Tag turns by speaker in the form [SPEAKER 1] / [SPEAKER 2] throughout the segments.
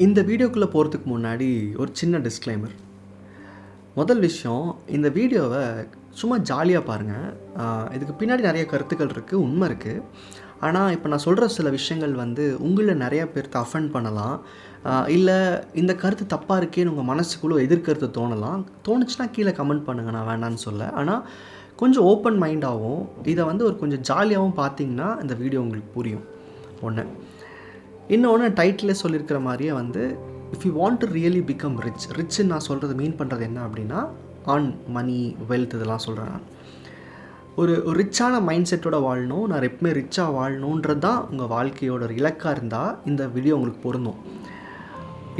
[SPEAKER 1] இந்த வீடியோக்குள்ளே போகிறதுக்கு முன்னாடி ஒரு சின்ன டிஸ்க்ளைமர். முதல் விஷயம், இந்த வீடியோவை சும்மா ஜாலியாக பாருங்கள். இதுக்கு பின்னாடி நிறைய கருத்துக்கள் இருக்குது, உண்மை இருக்குது. ஆனால் இப்போ நான் சொல்கிற சில விஷயங்கள் உங்களில் நிறையா பேர்த்த அஃபெண்ட் பண்ணலாம். இல்லை இந்த கருத்து தப்பாக இருக்கேன்னு உங்கள் மனசுக்குள்ளே எதிர்கருத்து தோணுச்சுன்னா கீழே கமெண்ட் பண்ணுங்கள், நான் வேணான்னு சொல்ல. ஆனால் கொஞ்சம் ஓப்பன் மைண்டாகவும் இதை ஒரு கொஞ்சம் ஜாலியாகவும் பார்த்தீங்கன்னா இந்த வீடியோ உங்களுக்கு புரியும். ஒன்று. இன்னொன்று, டைட்டிலே சொல்லியிருக்கிற மாதிரியே if you want to really become ரிச்சுன்னு நான் சொல்கிறது மீன் பண்ணுறது என்ன அப்படின்னா, ஆன் மணி, வெல்த் இதெல்லாம் சொல்கிறேன். நான் ஒரு ரிச்சான மைண்ட் செட்டோட வாழணும், நான் எப்பவுமே ரிச்சாக வாழணுன்றது தான் உங்கள் வாழ்க்கையோட ஒரு இலக்காக இருந்தால் இந்த வீடியோ உங்களுக்கு பொருந்தும்.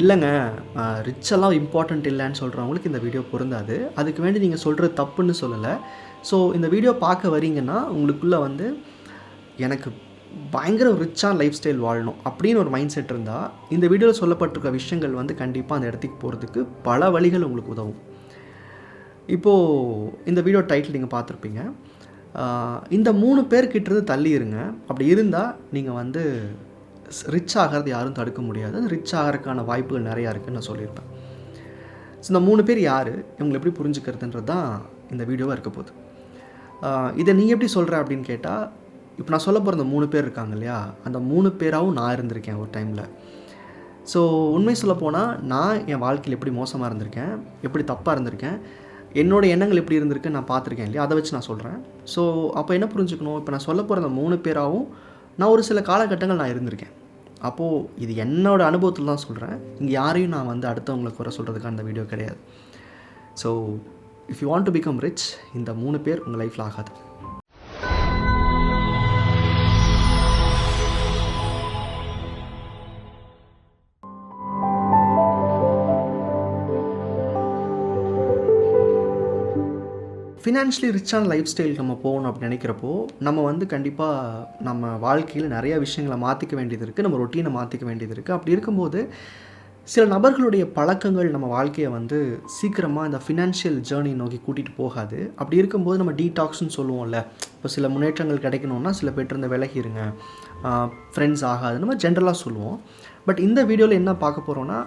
[SPEAKER 1] இல்லைங்க, ரிச்செல்லாம் இம்பார்ட்டண்ட் இல்லைன்னு சொல்கிறவங்களுக்கு இந்த வீடியோ பொருந்தாது. அதுக்கு வேண்டி நீங்கள் சொல்கிறது தப்புன்னு சொல்லலை. ஸோ இந்த வீடியோ பார்க்க வரீங்கன்னா உங்களுக்குள்ளே எனக்கு பயங்கர ரிச்சான லைஃப் ஸ்டைல் வாழணும் அப்படின்னு ஒரு மைண்ட் செட் இருந்தால் இந்த வீடியோவில் சொல்லப்பட்டிருக்க விஷயங்கள் கண்டிப்பாக அந்த இடத்துக்கு போகிறதுக்கு பல வழிகள் உங்களுக்கு உதவும். இப்போது இந்த வீடியோ டைட்டில் நீங்கள் பார்த்துருப்பீங்க. இந்த 3 பேர்கிட்டருந்து தள்ளி இருங்க. அப்படி இருந்தால் நீங்கள் ரிச் ஆகிறது யாரும் தடுக்க முடியாது. ரிச் ஆகிறதுக்கான வாய்ப்புகள் நிறையா இருக்குதுன்னு நான் சொல்லியிருப்பேன். ஸோ இந்த 3 பேர் யார், இவங்களை எப்படி புரிஞ்சுக்கிறதுன்றது தான் இந்த வீடியோவாக இருக்க போகுது. இதை நீ எப்படி சொல்கிற அப்படின்னு கேட்டால், இப்போ நான் சொல்ல போகிற அந்த 3 பேர் இருக்காங்க இல்லையா, அந்த 3 பேராகவும் நான் இருந்திருக்கேன் ஒரு டைமில். ஸோ உண்மை சொல்லப்போனால் நான் என் வாழ்க்கையில் எப்படி மோசமாக இருந்திருக்கேன், எப்படி தப்பாக இருந்திருக்கேன், என்னோடய எண்ணங்கள் எப்படி இருந்திருக்குன்னு நான் பார்த்துருக்கேன் இல்லையா, அதை வச்சு நான் சொல்கிறேன். ஸோ அப்போ என்ன புரிஞ்சுக்கணும், இப்போ நான் சொல்ல போகிற அந்த 3 பேராகவும் நான் ஒரு சில காலகட்டங்கள் நான் இருந்திருக்கேன். அப்போது இது என்னோடய அனுபவத்தில் தான் சொல்கிறேன். இங்கே யாரையும் நான் அடுத்தவங்களை குறை சொல்கிறதுக்கான அந்த வீடியோ கிடையாது. So if you want to become rich, இந்த 3 பேர் உங்கள் லைஃப்பில் ஆகாது. ஃபினான்ஷியலி ரிச்சான லைஃப் ஸ்டைல் நம்ம போகணும் அப்படின்னு நினைக்கிறப்போ நம்ம கண்டிப்பாக நம்ம வாழ்க்கையில் நிறையா விஷயங்களை மாற்றிக்க வேண்டியது இருக்குது, நம்ம ரொட்டீனை மாற்றிக்க வேண்டியது இருக்குது. அப்படி இருக்கும்போது சில நபர்களுடைய பழக்கங்கள் நம்ம வாழ்க்கையை சீக்கிரமாக இந்த ஃபினான்ஷியல் ஜேர்னி நோக்கி கூட்டிகிட்டு போகாது. அப்படி இருக்கும்போது நம்ம டீடாக்ஸ்ன்னு சொல்லுவோம்ல, இப்போ சில முன்னேற்றங்கள் கிடைக்கணுன்னா சில பேர்ட்டு விலகிருங்க, ஃப்ரெண்ட்ஸ் ஆகாது, நம்ம ஜென்ரலாக சொல்லுவோம். பட் இந்த வீடியோவில் என்ன பார்க்க போகிறோன்னா,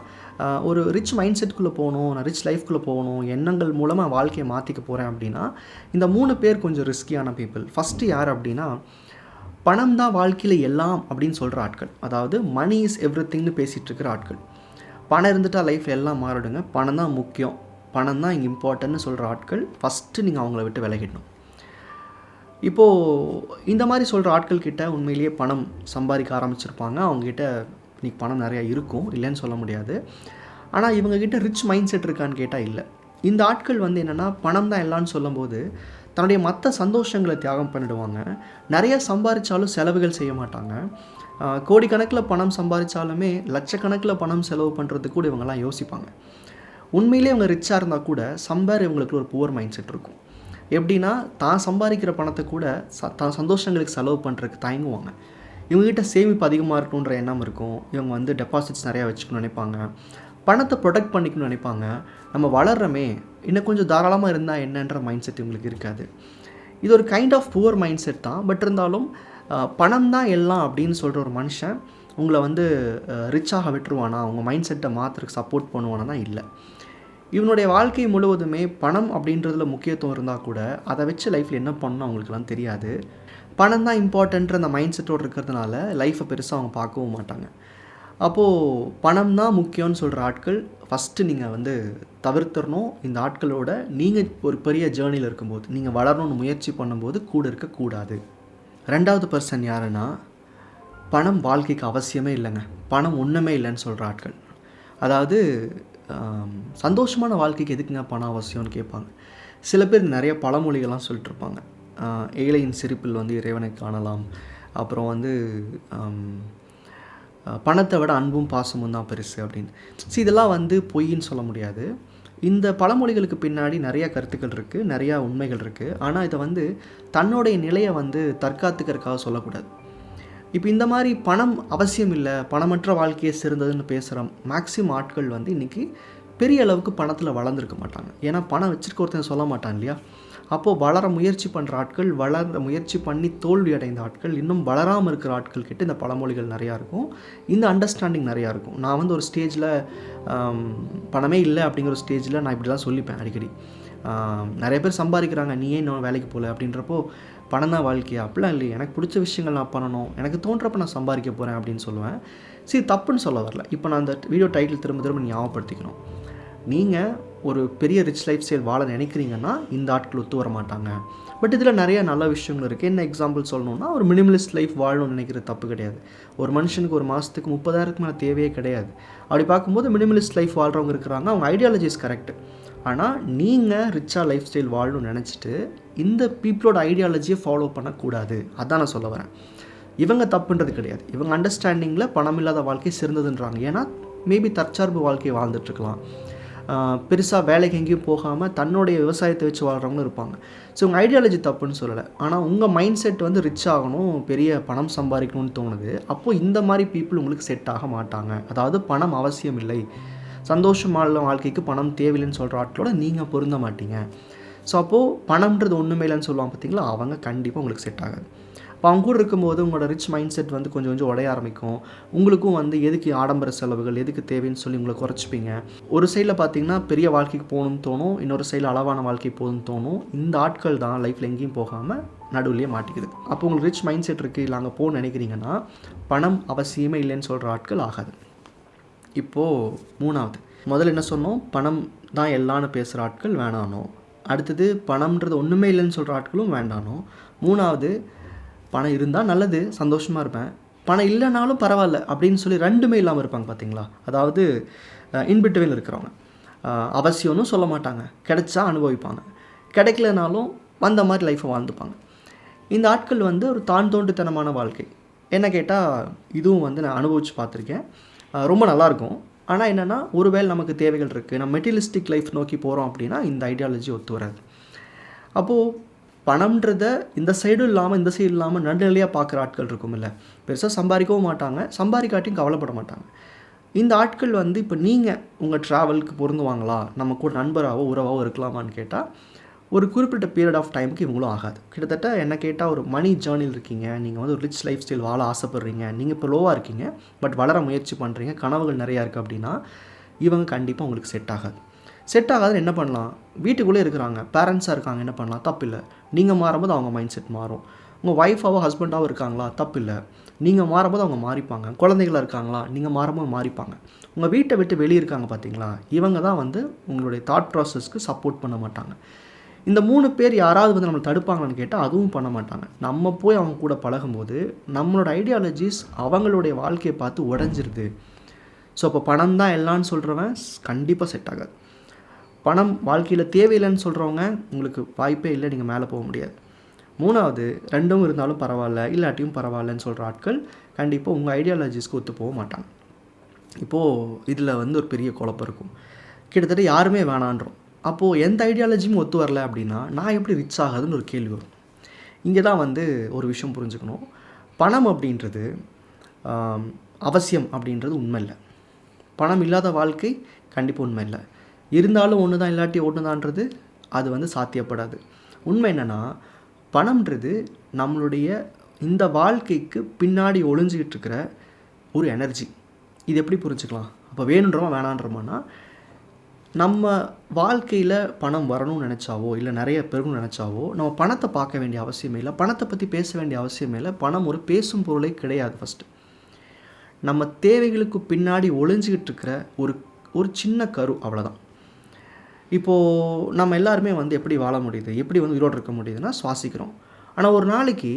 [SPEAKER 1] ஒரு ரிச் மைண்ட் செட்டுக்குள்ளே போகணும், நான் ரிச் லைஃப்குள்ளே போகணும், எண்ணங்கள் மூலமாக வாழ்க்கையை மாற்றிக்க போகிறேன் அப்படின்னா இந்த 3 பேர் கொஞ்சம் ரிஸ்கியான பீப்புள். ஃபஸ்ட்டு யார் அப்படின்னா, பணம் தான் வாழ்க்கையில் எல்லாம் அப்படின்னு சொல்கிற ஆட்கள். அதாவது மணி இஸ் எவ்ரிதிங்னு பேசிகிட்டு இருக்கிற ஆட்கள். பணம் இருந்துட்டால் லைஃப்பில் எல்லாம் மாறிடுங்க, பணம் தான் முக்கியம், பணம் தான் இங்கே இம்பார்ட்டன்ட்னு சொல்கிற ஆட்கள் ஃபஸ்ட்டு நீங்கள் அவங்கள விட்டு விலகிடணும். இப்போது இந்த மாதிரி சொல்கிற ஆட்கள் கிட்ட உண்மையிலேயே பணம் சம்பாதிக்க ஆரம்பிச்சிருப்பாங்க. அவங்ககிட்ட இன்றைக்கி பணம் நிறையா இருக்கும், இல்லைன்னு சொல்ல முடியாது. ஆனால் இவங்ககிட்ட ரிச் மைண்ட் செட் இருக்கான்னு கேட்டால் இல்லை. இந்த ஆட்கள் என்னென்னா, பணம் தான் எல்லான்னு சொல்லும்போது தன்னுடைய மற்ற சந்தோஷங்களை தியாகம் பண்ணிடுவாங்க. நிறையா சம்பாதிச்சாலும் செலவுகள் செய்ய மாட்டாங்க. கோடிக்கணக்கில் பணம் சம்பாதிச்சாலுமே லட்சக்கணக்கில் பணம் செலவு பண்ணுறதுக்கு கூட இவங்கெல்லாம் யோசிப்பாங்க. உண்மையிலே இவங்க ரிச்சாக இருந்தால் கூட இவங்களுக்கு ஒரு புவர் மைண்ட் செட் இருக்கும். எப்படின்னா, தான் சம்பாதிக்கிற பணத்தை கூட தான் சந்தோஷங்களுக்கு செலவு பண்ணுறதுக்கு தயங்குவாங்க. இவங்ககிட்ட சேமிப்பு அதிகமாக இருக்கணுன்ற எண்ணம் இருக்கும். இவங்க டெபாசிட்ஸ் நிறையா வச்சுக்கணும்னு நினைப்பாங்க, பணத்தை ப்ரொடெக்ட் பண்ணிக்கணும்னு நினைப்பாங்க. நம்ம வளர்றமே, இன்னும் கொஞ்சம் தாராளமாக இருந்தால் என்னன்ற மைண்ட் செட் இவங்களுக்கு இருக்காது. இது ஒரு kind of poor mindset தான். பட் இருந்தாலும் பணம் தான் எல்லாம் அப்படின்னு சொல்கிற ஒரு மனுஷன் உங்களை ரிச்சாக விட்டுருவானா, உங்கள் மைண்ட் செட்டை மாற்றுறதுக்கு சப்போர்ட் பண்ணுவானா? இல்லை. இவனுடைய வாழ்க்கை முழுவதுமே பணம் அப்படின்றதுல முக்கியத்துவம் இருந்தால் கூட அதை வச்சு லைஃப்பில் என்ன பண்ணணும் அவங்களுக்குலாம் தெரியாது. பணம் தான் இம்பார்ட்டன்ட்ற அந்த மைண்ட் செட்டோடு இருக்கிறதுனால லைஃப்பை பெருசாக அவங்க பார்க்கவும் மாட்டாங்க. அப்போது பணம் தான் முக்கியம்னு சொல்கிற ஆட்கள் ஃபஸ்ட்டு நீங்கள் தவிர்த்துடணும். இந்த ஆட்களோட நீங்கள் ஒரு பெரிய ஜேர்னியில் இருக்கும்போது, நீங்கள் வளரணும்னு முயற்சி பண்ணும்போது கூட இருக்கக்கூடாது. 2வது பர்சன் யாருன்னா, பணம் வாழ்க்கைக்கு அவசியமே இல்லைங்க, பணம் ஒன்றுமே இல்லைன்னு சொல்கிற ஆட்கள். அதாவது சந்தோஷமான வாழ்க்கைக்கு எதுக்குங்க பணம் அவசியம்னு கேட்பாங்க. சில பேர் நிறைய பழமொழிகள்லாம் சொல்லிட்டுருப்பாங்க. ஏழையின் சிரிப்பில் இறைவனை காணலாம். அப்புறம் பணத்தை விட அன்பும் பாசமும் தான் பெருசு அப்படின்னு. இதெல்லாம் பொய்ன்னு சொல்ல முடியாது. இந்த பழமொழிகளுக்கு பின்னாடி நிறையா கருத்துக்கள் இருக்குது, நிறையா உண்மைகள் இருக்குது. ஆனால் இதை தன்னுடைய நிலையை தற்காத்துக்கிறதுக்காக சொல்லக்கூடாது. இப்போ இந்த மாதிரி பணம் அவசியம் இல்லை, பணமற்ற வாழ்க்கையை சிறந்ததுன்னு பேசுகிற மேக்ஸிமம் ஆட்கள் இன்றைக்கி பெரிய அளவுக்கு பணத்தில் வளர்ந்துருக்க மாட்டாங்க. ஏன்னா பணம் வச்சுருக்க ஒருத்தன் சொல்ல மாட்டான் இல்லையா. அப்போது வளர முயற்சி பண்ணுற ஆட்கள், வளர முயற்சி பண்ணி தோல்வி அடைந்த ஆட்கள், இன்னும் வளராமல் இருக்கிற ஆட்கள் கிட்ட இந்த பழமொழிகள் நிறையா இருக்கும், இந்த அண்டர்ஸ்டாண்டிங் நிறையா இருக்கும். நான் வந்து ஒரு ஸ்டேஜில் பணமே இல்லை அப்படிங்கிற ஒரு ஸ்டேஜில் நான் இப்படி தான் சொல்லிப்பேன் அடிக்கடி. நிறைய பேர் சம்பாதிக்கிறாங்க, நீ ஏன் இன்னும் வேலைக்கு போகல அப்படின்றப்போ, பணம் தான் வாழ்க்கையா? அப்படிலாம் இல்லையே, எனக்கு பிடிச்ச விஷயங்கள் நான் பண்ணணும், எனக்கு தோன்றப்போ நான் சம்பாதிக்க போகிறேன் அப்படின்னு சொல்லுவேன். சரி, தப்புன்னு சொல்ல வரல. இப்போ நான் அந்த வீடியோ டைட்டில் திரும்ப திரும்ப ஞாபகப்படுத்திக்கணும். நீங்கள் ஒரு பெரிய ரிச் லைஃப் ஸ்டைல் வாழ நினைக்கிறீங்கன்னா இந்த ஆட்கள் ஒத்து வர மாட்டாங்க. பட் இதில் நிறைய நல்ல விஷயங்கள் இருக்குது. என்ன எக்ஸாம்பிள் சொல்லணுன்னா, ஒரு மினிமலிஸ்ட் லைஃப் வாழணும்னு நினைக்கிறது தப்பு கிடையாது. ஒரு மனுஷனுக்கு ஒரு மாதத்துக்கு 30,000க்கு மேலே தேவையே கிடையாது. அப்படி பார்க்கும்போது மினிமலிஸ்ட் லைஃப் வாழ்கிறவங்க இருக்கிறாங்க, அவங்க ஐடியாலஜிஸ் கரெக்டு. ஆனால் நீங்கள் ரிச்சாக லைஃப் ஸ்டைல் வாழணும்னு நினச்சிட்டு இந்த பீப்புளோட ஐடியாலஜியை ஃபாலோ பண்ணக்கூடாது. அதான் நான் சொல்ல வரேன். இவங்க தப்புன்றது கிடையாது. இவங்க அண்டர்ஸ்டாண்டிங்கில் பணம் இல்லாத வாழ்க்கை சிறந்ததுன்றாங்க. ஏன்னா மேபி தற்சார்பு வாழ்க்கையை வாழ்ந்துட்டுருக்கலாம். பெருசாக வேலைக்கு எங்கேயும் போகாமல் தன்னுடைய விவசாயத்தை வச்சு வாழ்கிறவங்களும் இருப்பாங்க. ஸோ உங்கள் ஐடியாலஜி தப்புன்னு சொல்லலை. ஆனால் உங்கள் மைண்ட் செட் வந்து ரிச் ஆகணும், பெரிய பணம் சம்பாதிக்கணும்னு தோணுது. அப்போது இந்த மாதிரி பீப்புள் உங்களுக்கு செட் ஆக மாட்டாங்க. அதாவது பணம் அவசியம் இல்லை, சந்தோஷமான வாழ்க்கைக்கு பணம் தேவையில்லைன்னு சொல்கிற ஆட்களோட நீங்கள் பொருந்த மாட்டீங்க. ஸோ அப்போது பணம்ன்றது ஒன்றுமே இல்லைன்னு சொல்லுவாங்க பார்த்தீங்களா, அவங்க கண்டிப்பாக உங்களுக்கு செட் ஆகாது. இப்போ அவங்க கூட இருக்கும்போது உங்களோட ரிச் மைண்ட் செட் வந்து கொஞ்சம் கொஞ்சம் உடைய ஆரம்பிக்கும். உங்களுக்கும் வந்து எதுக்கு ஆடம்பர செலவுகள், எதுக்கு தேவைன்னு சொல்லி உங்களை குறைச்சிப்பீங்க. ஒரு சைடில் பார்த்தீங்கன்னா பெரிய வாழ்க்கைக்கு போகணும்னு தோணும், இன்னொரு சைடில் அளவான வாழ்க்கை போகணும்னு தோணும். இந்த ஆட்கள் தான் லைஃப்பில் எங்கேயும் போகாமல் நடுவுலேயே மாட்டிக்குது. அப்போ உங்களுக்கு ரிச் மைண்ட் செட் இருக்குது, இல்லை அங்கே போகணும்னு நினைக்கிறீங்கன்னா பணம் அவசியமே இல்லைன்னு சொல்கிற ஆட்கள் ஆகாது. இப்போது மூணாவது, முதல்ல என்ன சொன்னோம், பணம் தான் எல்லான்னு பேசுகிற ஆட்கள் வேணானோ. அடுத்தது பணம்ன்றது ஒன்றுமே இல்லைன்னு சொல்கிற ஆட்களும் வேண்டானோ. மூணாவது, பணம் இருந்தால் நல்லது, சந்தோஷமாக இருப்பேன், பணம் இல்லைனாலும் பரவாயில்ல அப்படின்னு சொல்லி ரெண்டுமே இல்லாமல் இருப்பாங்க பார்த்தீங்களா. அதாவது இன்பிட்வீன் இருக்கிறவங்க. அவசியம்னு சொல்ல மாட்டாங்க, கிடைச்சா அனுபவிப்பாங்க, கிடைக்கலனாலும் வந்த மாதிரி லைஃப்பை வாழ்ந்துப்பாங்க. இந்த ஆட்கள் வந்து ஒரு தான் தோன்றுத்தனமான வாழ்க்கை. என்ன கேட்டால் இதுவும் வந்து நான் அனுபவித்து பார்த்துருக்கேன், ரொம்ப நல்லாயிருக்கும். ஆனால் என்னென்னா, ஒருவேளை நமக்கு தேவைகள் இருக்குது, நம்ம மெட்டீரியலிஸ்டிக் லைஃப் நோக்கி போகிறோம் அப்படின்னா இந்த ஐடியாலஜி ஒத்து வராது. அப்போது பணம்ன்றதை இந்த சைடும் இல்லாமல் இந்த சைடு இல்லாமல் நடுநிலையாக பார்க்குற ஆட்கள் இருக்கும் இல்லை, பெருசாக சம்பாதிக்கவும் மாட்டாங்க, சம்பாதிக்காட்டியும் கவலைப்பட மாட்டாங்க. இந்த ஆட்கள் வந்து இப்போ நீங்கள் உங்கள் ட்ராவலுக்கு பொருந்துவாங்களா, நம்ம கூட நண்பராகவோ உறவாகவோ இருக்கலாமான்னு கேட்டால் ஒரு குறிப்பிட்ட பீரியட் ஆஃப் டைமுக்கு இவங்களும் ஆகாது. கிட்டத்தட்ட என்ன கேட்டால் ஒரு மணி ஜேர்னியில் இருக்கீங்க, நீங்கள் வந்து ஒரு ரிச் லைஃப் ஸ்டைல் வாழ ஆசைப்பட்றீங்க, நீங்கள் இப்போ லோவாக இருக்கீங்க பட் வளர முயற்சி பண்ணுறீங்க, கனவுகள் நிறையா இருக்குது அப்படின்னா இவங்க கண்டிப்பாக உங்களுக்கு செட் ஆகாது. செட் ஆகாதுன்னு என்ன பண்ணலாம், வீட்டுக்குள்ளே இருக்கிறாங்க, பேரண்ட்ஸாக இருக்காங்க, என்ன பண்ணலாம், தப்பில்லை. நீங்கள் மாறும்போது அவங்க மைண்ட் செட் மாறும். உங்கள் ஒய்ஃபாவோ ஹஸ்பண்டாவோ இருக்காங்களா, தப்பில்லை. நீங்கள் மாறும்போது அவங்க மாறிப்பாங்க. குழந்தைகளாக இருக்காங்களா, நீங்கள் மாறும்போது மாறிப்பாங்க. உங்கள் வீட்டை விட்டு வெளியே இருக்காங்க பார்த்தீங்களா, இவங்க தான் வந்து உங்களுடைய தாட் ப்ராசஸ்க்கு சப்போர்ட் பண்ண மாட்டாங்க. இந்த 3 பேர் யாராவது வந்து நம்மளை தடுப்பாங்களான்னு கேட்டால் அதுவும் பண்ண மாட்டாங்க. நம்ம போய் அவங்க கூட பழகும்போது நம்மளோட ஐடியாலஜிஸ் அவங்களுடைய வாழ்க்கையை பார்த்து உடஞ்சிருது. ஸோ அப்போ பணம் தான் எல்லான்னு சொல்கிறவன் கண்டிப்பாக செட் ஆகாது. பணம் வாழ்க்கையில் தேவையில்லைன்னு சொல்கிறவங்க உங்களுக்கு வாய்ப்பே இல்லை, நீங்கள் மேலே போக முடியாது. மூணாவது, ரெண்டும் இருந்தாலும் பரவாயில்ல, இல்லாட்டியும் பரவாயில்லன்னு சொல்கிற ஆட்கள் கண்டிப்பாக உங்கள் ஐடியாலஜிஸ்க்கு ஒத்து போக மாட்டாங்க. இப்போது இதில் வந்து ஒரு பெரிய குழப்பம் இருக்கும். கிட்டத்தட்ட யாருமே வேணான்றோம். அப்போது எந்த ஐடியாலஜியும் ஒத்து வரல அப்படின்னா நான் எப்படி ரிச் ஆகாதுன்னு ஒரு கேள்வி வரும். இங்கே தான் வந்து ஒரு விஷயம் புரிஞ்சுக்கணும். பணம் அப்படின்றது அவசியம் அப்படின்றது உண்மை இல்லை. பணம் இல்லாத வாழ்க்கை கண்டிப்பாக உண்மை இல்லை. இருந்தாலும் ஒன்று தான், இல்லாட்டி ஒன்று தான்றது அது வந்து சாத்தியப்படாது. உண்மை என்னென்னா, பணம்ன்றது நம்மளுடைய இந்த வாழ்க்கைக்கு பின்னாடி ஒளிஞ்சிக்கிட்டு இருக்கிற ஒரு எனர்ஜி. இது எப்படி புரிஞ்சுக்கலாம், அப்போ வேணுன்றோமா வேணான்றோமானா, நம்ம வாழ்க்கையில் பணம் வரணும்னு நினச்சாவோ இல்லை நிறைய பெருகணும்னு நினச்சாவோ நம்ம பணத்தை பார்க்க வேண்டிய அவசியமே இல்லை, பணத்தை பற்றி பேச வேண்டிய அவசியமே இல்லை. பணம் ஒரு பேசும் பொருளே கிடையாது. ஃபஸ்ட்டு நம்ம தேவைகளுக்கு பின்னாடி ஒளிஞ்சிக்கிட்டு இருக்கிற ஒரு சின்ன கரு, அவ்வளோதான். இப்போது நம்ம எல்லாருமே வந்து எப்படி வாழ முடியுது, எப்படி வந்து உயிரோடு இருக்க முடியுதுன்னா சுவாசிக்கிறோம். ஆனால் ஒரு நாளைக்கு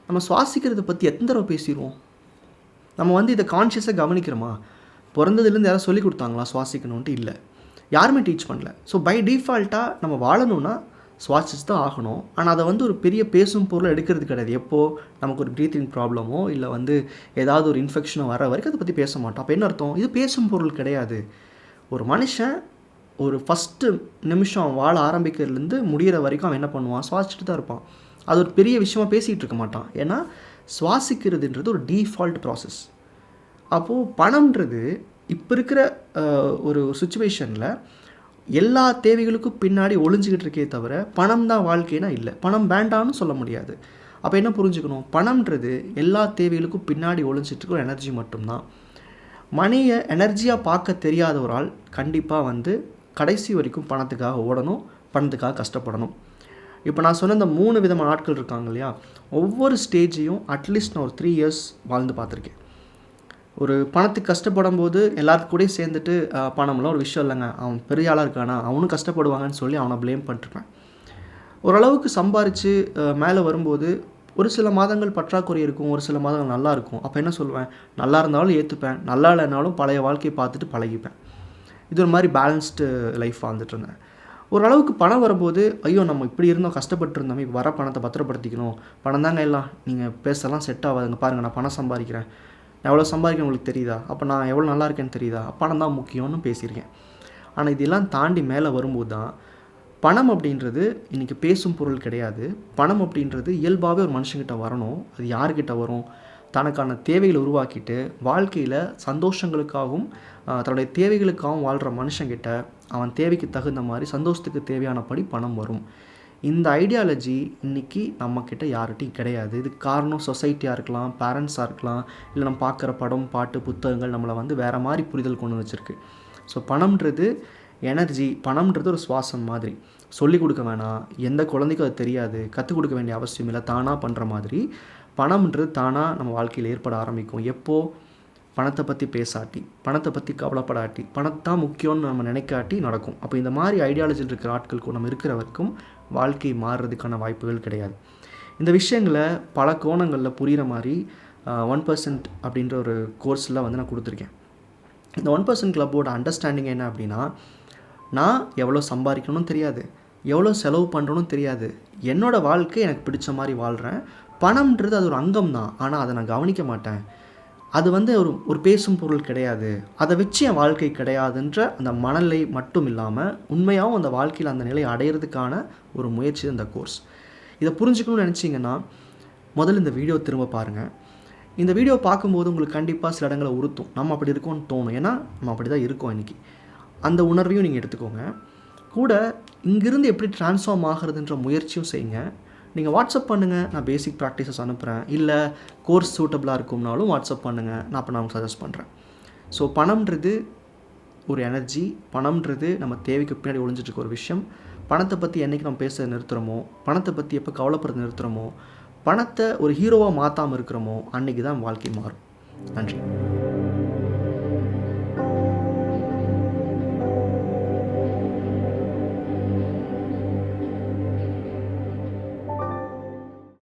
[SPEAKER 1] நம்ம சுவாசிக்கிறத பற்றி எத்தனை தடவை பேசிடுவோம்? நம்ம வந்து இதை கான்ஷியஸாக கவனிக்கிறோமா? பிறந்ததுலேருந்து யாராவது சொல்லி கொடுத்தாங்களா சுவாசிக்கணுன்ட்டு? இல்லை, யாருமே டீச் பண்ணல. ஸோ பை டிஃபால்ட்டாக நம்ம வாழணுன்னா சுவாசிச்சு தான் ஆகணும். ஆனால் அதை வந்து ஒரு பெரிய பேசும் பொருளை எடுக்கிறது கிடையாது. எப்போது நமக்கு ஒரு ப்ரீத்திங் ப்ராப்ளமோ இல்லை வந்து ஏதாவது ஒரு இன்ஃபெக்ஷனோ வர வரைக்கும் அதை பற்றி பேச மாட்டோம். அப்போ என்ன அர்த்தம்? இது பேசும் பொருள் கிடையாது. ஒரு மனுஷன் ஒரு ஃபஸ்ட்டு நிமிஷம் வாழ ஆரம்பிக்கிறதுலேருந்து முடிகிற வரைக்கும் அவன் என்ன பண்ணுவான்? சுவாசிச்சுட்டு தான் இருப்பான். அது ஒரு பெரிய விஷயமாக பேசிகிட்டு இருக்க மாட்டான். ஏன்னா சுவாசிக்கிறதுன்றது ஒரு டீஃபால்ட் ப்ராசஸ். அப்போது பணம்ன்றது இப்போ இருக்கிற ஒரு சுச்சுவேஷனில் எல்லா தேவைகளுக்கும் பின்னாடி ஒளிஞ்சிக்கிட்டு இருக்கே தவிர பணம் தான் வாழ்க்கைனா இல்லை. பணம் வேண்டான்னு சொல்ல முடியாது. அப்போ என்ன புரிஞ்சுக்கணும், பணம்ன்றது எல்லா தேவைகளுக்கும் பின்னாடி ஒளிஞ்சிட்டு இருக்கிற எனர்ஜி மட்டும்தான். மணியை எனர்ஜியாக பார்க்க தெரியாத ஒரு ஆள் கண்டிப்பாக வந்து கடைசி வரைக்கும் பணத்துக்காக ஓடணும், பணத்துக்காக கஷ்டப்படணும். இப்போ நான் சொன்ன இந்த 3 விதமான ஆட்கள் இருக்காங்க இல்லையா, ஒவ்வொரு ஸ்டேஜையும் அட்லீஸ்ட் நான் ஒரு 3 இயர்ஸ் வாழ்ந்து பார்த்துருக்கேன். ஒரு பணத்துக்கு கஷ்டப்படும் போது எல்லாத்துக்கு கூட சேர்ந்துட்டு பணம்லாம் ஒரு விஷயம் இல்லைங்க, அவன் பெரிய ஆளாக இருக்கானா அவனும் கஷ்டப்படுவாங்கன்னு சொல்லி அவனை ப்ளேம் பண்ணிருப்பேன். ஓரளவுக்கு சம்பாரித்து மேலே வரும்போது ஒரு சில மாதங்கள் பற்றாக்குறை இருக்கும், ஒரு சில மாதங்கள் நல்லா இருக்கும். அப்போ என்ன சொல்லுவேன், நல்லா இருந்தாலும் ஏற்றுப்பேன், நல்லா இல்லைனாலும் பழைய வாழ்க்கையை பார்த்துட்டு பழகிப்பேன். இது ஒரு மாதிரி பேலன்ஸ்டு லைஃப் வாழ்ந்துட்டு இருந்தேன். ஓரளவுக்கு பணம் வரும்போது ஐயோ நம்ம இப்படி இருந்தோம், கஷ்டப்பட்டு இருந்தோம், இப்போ வர பணத்தை பத்திரப்படுத்திக்கணும், பணம் தாங்க எல்லாம், நீங்கள் பேசலாம் செட் ஆகாதுங்க, பாருங்கள் நான் பணம் சம்பாதிக்கிறேன், நான் எவ்வளோ சம்பாதிக்கிறேன் உங்களுக்கு தெரியுதா, அப்போ நான் எவ்வளோ நல்லா இருக்கேன்னு தெரியுதா, பணம் தான் முக்கியம்னு பேசியிருக்கேன். ஆனால் இதெல்லாம் தாண்டி மேலே வரும்போது தான் பணம் அப்படின்றது இன்றைக்கி பேசும் பொருள் கிடையாது. பணம் அப்படின்றது இயல்பாகவே ஒரு மனுஷங்கிட்ட வரணும். அது யார்கிட்ட வரும், தனக்கான தேவைகளை உருவாக்கிட்டு வாழ்க்கையில் சந்தோஷங்களுக்காகவும் தன்னுடைய தேவைகளுக்காகவும் வாழ்கிற மனுஷங்கிட்ட அவன் தேவைக்கு தகுந்த மாதிரி சந்தோஷத்துக்கு தேவையானபடி பணம் வரும். இந்த ஐடியாலஜி இன்றைக்கி நம்மக்கிட்ட யார்கிட்டையும் கிடையாது. இதுக்கு காரணம் சொசைட்டியாக இருக்கலாம், பேரண்ட்ஸாக இருக்கலாம், இல்லை நம்ம பார்க்குற படம் பாட்டு புத்தகங்கள் நம்மளை வந்து வேறு மாதிரி புரிதல் கொண்டு வச்சுருக்கு. ஸோ பணம்ன்றது எனர்ஜி, பணம்ன்றது ஒரு சுவாசம் மாதிரி. சொல்லிக் கொடுக்க வேணாம், எந்த குழந்தைக்கும் அது தெரியாது, கற்றுக் கொடுக்க வேண்டிய அவசியம் இல்லை, தானாக பண்ணுற மாதிரி பணம்ன்றது தானாக நம்ம வாழ்க்கையில் ஏற்பட ஆரம்பிக்கும். எப்போது பணத்தை பற்றி பேசாட்டி, பணத்தை பற்றி கவலைப்படாட்டி, பணத்தான் முக்கியம்னு நம்ம நினைக்காட்டி நடக்கும். அப்போ இந்த மாதிரி ஐடியாலஜியில் இருக்கிற ஆட்களுக்கும் நம்ம இருக்கிற வரைக்கும் வாழ்க்கை மாறுறதுக்கான வாய்ப்புகள் கிடையாது. இந்த விஷயங்களை பல கோணங்களில் புரிகிற மாதிரி 1% அப்படின்ற ஒரு கோர்ஸில் வந்து நான் கொடுத்துருக்கேன். இந்த 1% கிளப்போட அண்டர்ஸ்டாண்டிங் என்ன அப்படின்னா, நான் எவ்வளோ சம்பாதிக்கணும்னு தெரியாது, எவ்வளோ செலவு பண்ணுறணும் தெரியாது, என்னோடய வாழ்க்கை எனக்கு பிடிச்ச மாதிரி வாழ்கிறேன். பணம்ன்றது அது ஒரு அங்கம் தான், ஆனால் அதை நான் கவனிக்க மாட்டேன். அது வந்து ஒரு பேசும் பொருள் கிடையாது, அதை வச்சு என் வாழ்க்கை கிடையாதுன்ற அந்த மனநிலை மட்டும் இல்லாமல் உண்மையாகவும் அந்த வாழ்க்கையில் அந்த நிலையை அடையிறதுக்கான ஒரு முயற்சி இந்த கோர்ஸ். இதை புரிஞ்சுக்கணும்னு நினச்சிங்கன்னா முதல்ல இந்த வீடியோ திரும்ப பாருங்கள். இந்த வீடியோ பார்க்கும்போது உங்களுக்கு கண்டிப்பாக சில இடங்களை உறுத்தும், நம்ம அப்படி இருக்கோம்னு தோணும். ஏன்னா நம்ம அப்படி தான் இருக்கோம் இன்றைக்கி. அந்த உணர்வையும் நீங்கள் எடுத்துக்கோங்க. கூட இங்கிருந்து எப்படி ட்ரான்ஸ்ஃபார்ம் ஆகிறதுன்ற முயற்சியும் செய்யுங்க. நீங்கள் வாட்ஸ்அப் பண்ணுங்கள், நான் பேசிக் ப்ராக்டிசஸ் அனுப்புகிறேன். இல்லை கோர்ஸ் சூட்டபிளாக இருக்கும்னாலும் வாட்ஸ்அப் பண்ணுங்கள், நான் அப்போ நான் சஜஸ்ட் பண்ணுறேன். ஸோ பணம்ன்றது ஒரு எனர்ஜி, பணம்ன்றது நம்ம தேவைக்கு பின்னாடி ஒளிஞ்சிட்ருக்க ஒரு விஷயம். பணத்தை பற்றி என்றைக்கு நம்ம பேச நிறுத்துகிறோமோ, பணத்தை பற்றி எப்போ கவலைப்படுறது நிறுத்துகிறோமோ, பணத்தை ஒரு ஹீரோவாக மாற்றாமல் இருக்கிறோமோ, அன்றைக்கி தான் வாழ்க்கை மாறும். நன்றி.